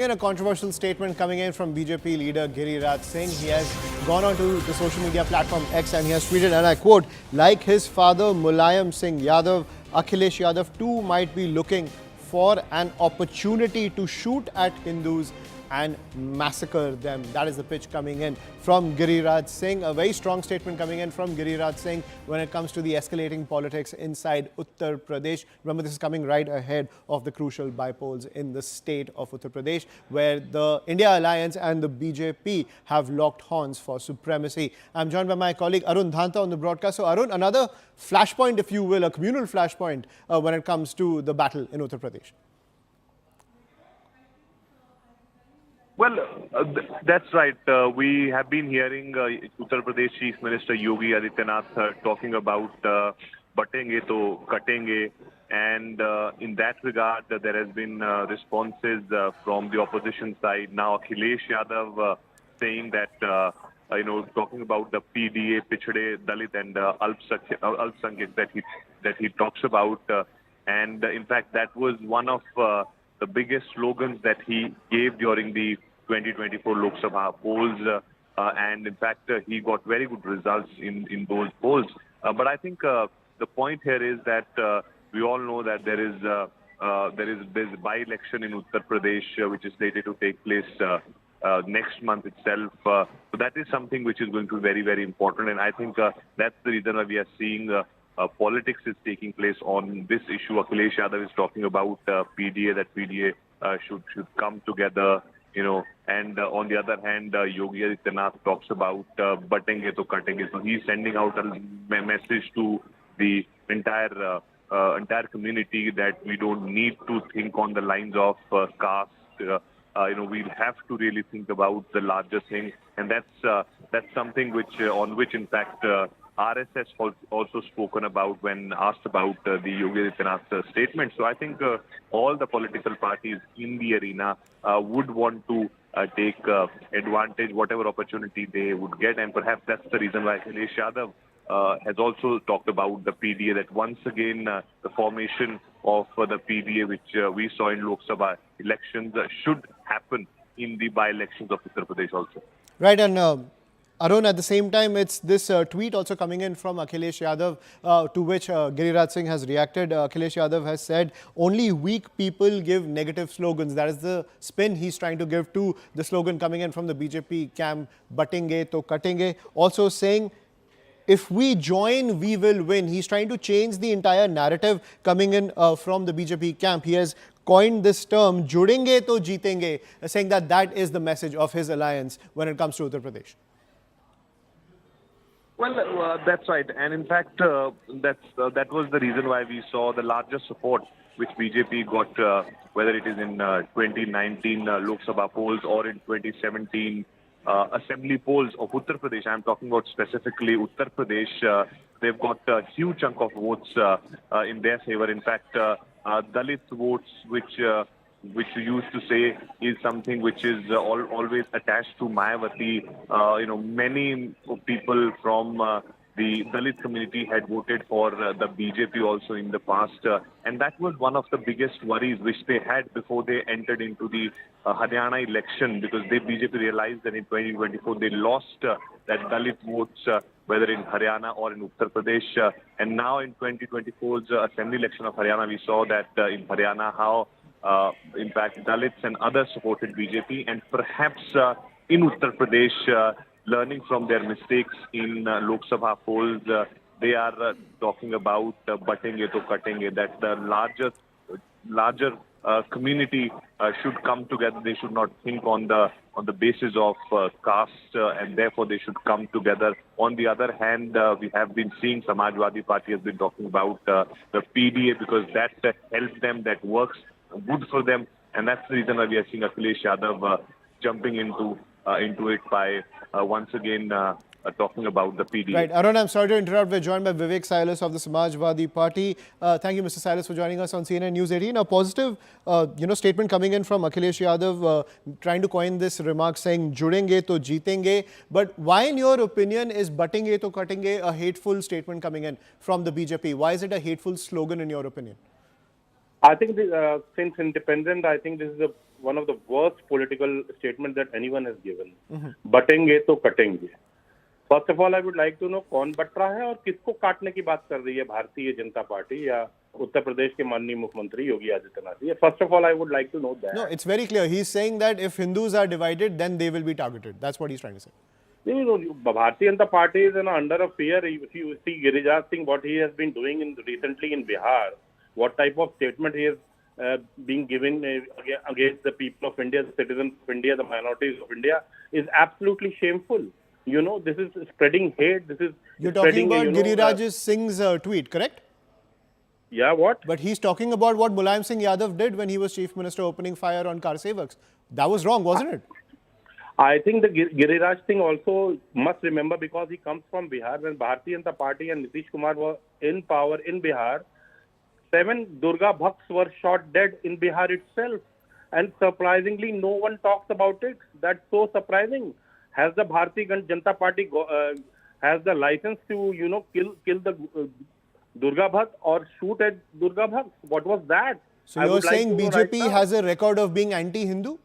In a controversial statement coming in from BJP leader Giriraj Singh, he has gone onto the social media platform X and he has tweeted, and I quote, like his father Mulayam Singh Yadav, Akhilesh Yadav too might be looking for an opportunity to shoot at Hindus and massacre them. That is the pitch coming in from Giriraj Singh. A very strong statement coming in from Giriraj Singh when it comes to the escalating politics inside Uttar Pradesh. Remember, this is coming right ahead of the crucial by-polls in the state of Uttar Pradesh, where the India Alliance and the BJP have locked horns for supremacy. I'm joined by my colleague Arun Dhanta on the broadcast. So Arun, another flashpoint, if you will, a communal flashpoint when it comes to the battle in Uttar Pradesh. Well, that's right. We have been hearing Uttar Pradesh Chief Minister Yogi Adityanath talking about batenge to katenge, and in that regard, there has been responses from the opposition side. Now, Akhilesh Yadav saying that, talking about the PDA, Pichhade, Dalit, and Alpsankhyak that he talks about, and in fact, that was one of the biggest slogans that he gave during the 2024 Lok Sabha polls, and in fact, he got very good results in those polls. But I think the point here is that we all know that there's by-election in Uttar Pradesh, which is slated to take place next month itself. So that is something which is going to be very, very important, and I think that's the reason why we are seeing politics is taking place on this issue. Akhilesh Yadav is talking about PDA, that PDA should come together, and on the other hand, Yogi Adityanath talks about batenge to katenge. So he's sending out a message to the entire community that we don't need to think on the lines of caste. We have to really think about the larger thing, and that's something on which in fact RSS also spoken about when asked about the Yogi Adityanath statement. So I think all the political parties in the arena would want to take advantage, whatever opportunity they would get, and perhaps that's the reason why Akhilesh Yadav has also talked about the PDA, that once again the formation of the PDA, which we saw in Lok Sabha elections, should happen in the by-elections of Uttar Pradesh also. Right, and Arun, at the same time, it's this tweet also coming in from Akhilesh Yadav, to which Giriraj Singh has reacted. Akhilesh Yadav has said, only weak people give negative slogans. That is the spin he's trying to give to the slogan coming in from the BJP camp, batenge to katenge. Also saying, if we join, we will win. He's trying to change the entire narrative coming in from the BJP camp. He has coined this term, judenge to jeetenge, saying that is the message of his alliance when it comes to Uttar Pradesh. Well, that's right, and in fact, that was the reason why we saw the largest support which BJP got, whether it is in 2019 Lok Sabha polls or in 2017 assembly polls of Uttar Pradesh. I'm talking about specifically Uttar Pradesh. They've got a huge chunk of votes in their favor. In fact, Dalit votes, which you used to say is something which is always attached to Mayawati. Many people from the Dalit community had voted for the BJP also in the past, and that was one of the biggest worries which they had before they entered into the Haryana election, because BJP realized that in 2024 they lost that Dalit votes, whether in Haryana or in Uttar Pradesh. And now in 2024's assembly election of Haryana, we saw that in Haryana how in fact, Dalits and others supported BJP, and perhaps in Uttar Pradesh, learning from their mistakes in Lok Sabha polls, they are talking about batenge to katenge, that the larger community should come together. They should not think on the basis of caste, and therefore they should come together. On the other hand, we have been seeing Samajwadi Party has been talking about the PDA, because that helps them, that works good for them, and that's the reason why we are seeing Akhilesh Yadav jumping into it by once again talking about the PDA. Right, Arun, I'm sorry to interrupt. We're joined by Vivek Silas of the Samajwadi Party. Thank you, Mr. Silas, for joining us on CNN News 18. A positive, statement coming in from Akhilesh Yadav, trying to coin this remark saying "judenge to jeetenge." But why, in your opinion, is batenge to katenge a hateful statement coming in from the BJP? Why is it a hateful slogan, in your opinion? I think since independent, I think this is one of the worst political statements that anyone has given. बटेंगे तो कटेंगे. First of all, I would like to know कौन but रहा है और किसको काटने की बात कर रही है भारतीय जनता पार्टी या उत्तर प्रदेश के माननीय मुख्यमंत्री Yogi Adityanath ji. First of all, I would like to know that. No, it's very clear. He's saying that if Hindus are divided, then they will be targeted. That's what he's trying to say. Bharatiya Janata Party is under a fear. If you see Giriraj Singh, what he has been doing recently in Bihar, what type of statement he has being given against the people of India, the citizens of India, the minorities of India, is absolutely shameful. This is spreading hate. This is You're talking about Giriraj Singh's tweet, correct? Yeah, what? But he's talking about what Mulayam Singh Yadav did when he was Chief Minister, opening fire on car sevaks. That was wrong, wasn't it? I think the Giriraj Singh also must remember, because he comes from Bihar. When Bharatiya Janata Party and Nitish Kumar were in power in Bihar, 7 Durga Bhakts were shot dead in Bihar itself. And surprisingly, no one talks about it. That's so surprising. Has the Bharatiya Janata Party has the license to, kill the Durga Bhakt or shoot at Durga Bhakt? What was that? So you're saying BJP has a record of being anti-Hindu?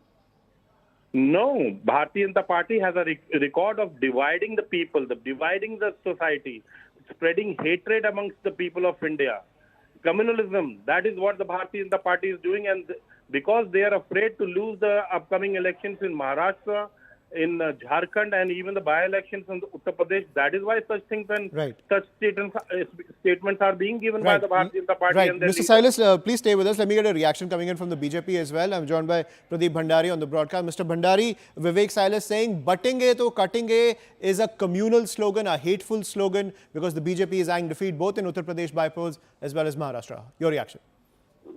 No, Bharatiya Janata Party has a record of dividing the people, dividing the society, spreading hatred amongst the people of India. Communalism, that is what the Bharatiya Janata Party is doing, and because they are afraid to lose the upcoming elections in Maharashtra, in Jharkhand, and even the by-elections in Uttar Pradesh, that is why such things and such statements are being given by the Bharatiya Janata Party. Right. And Mr. Silas, please stay with us. Let me get a reaction coming in from the BJP as well. I'm joined by Pradeep Bhandari on the broadcast. Mr. Bhandari, Vivek Silas saying, "Batenge to cutenge" is a communal slogan, a hateful slogan, because the BJP is eyeing defeat both in Uttar Pradesh by polls as well as Maharashtra. Your reaction?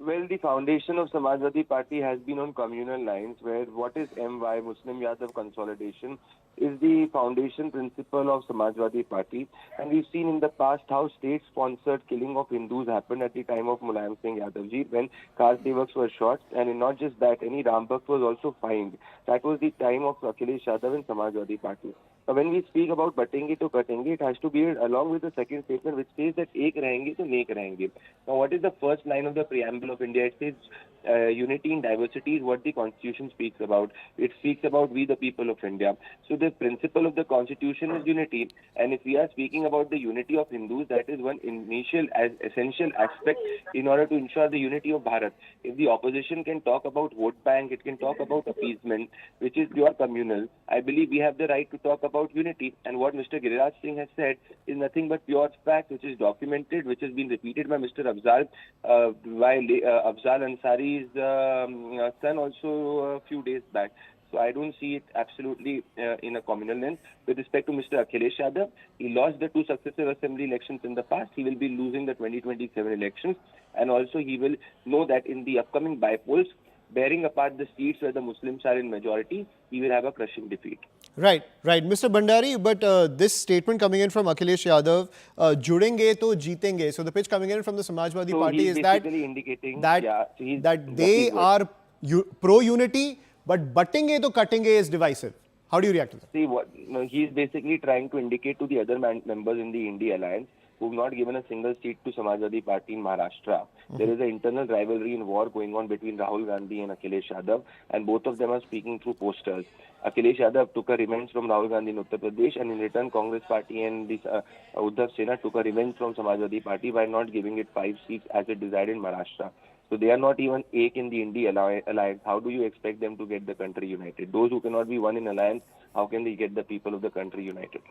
Well, the foundation of Samajwadi Party has been on communal lines, where what is MY, Muslim Yadav consolidation, is the foundation principle of Samajwadi Party. And we've seen in the past how state-sponsored killing of Hindus happened at the time of Mulayam Singh Yadav ji, when car sevaks were shot. And not just that, any Ram Bhakt was also fined. That was the time of Akhilesh Yadav and Samajwadi Party. When we speak about batenge to katenge, it has to be along with the second statement, which says that ek rahenge to nek rahenge. Now, what is the first line of the preamble of India? It says unity in diversity is what the Constitution speaks about. It speaks about we the people of India. So the principle of the Constitution is unity. And if we are speaking about the unity of Hindus, that is one initial essential aspect in order to ensure the unity of Bharat. If the opposition can talk about vote bank, it can talk about appeasement, which is pure communal. I believe we have the right to talk about unity, and what Mr. Giriraj Singh has said is nothing but pure fact, which is documented, which has been repeated by Mr. Afzal, Afzal Ansari's son also a few days back. So I don't see it absolutely in a communal lens. With respect to Mr. Akhilesh Yadav, he lost the 2 successive assembly elections in the past. He will be losing the 2027 elections, and also he will know that in the upcoming by-polls, bearing apart the seats where the Muslims are in majority, he will have a crushing defeat. Right. Mr. Bhandari, but this statement coming in from Akhilesh Yadav, judenge to jeetenge. So the pitch coming in from the Samajwadi Party is that indicating that they are pro-unity, but batenge to cutenge is divisive. How do you react to that? See, he is basically trying to indicate to the other members in the India alliance who have not given a single seat to Samajwadi Party in Maharashtra. There is an internal rivalry and war going on between Rahul Gandhi and Akhilesh Yadav, and both of them are speaking through posters. Akhilesh Yadav took a revenge from Rahul Gandhi in Uttar Pradesh, and in return Congress Party and this Uddhav Sena took a revenge from Samajwadi Party by not giving it 5 seats as it desired in Maharashtra. So they are not even ek in the India alliance. How do you expect them to get the country united? Those who cannot be one in alliance, how can they get the people of the country united?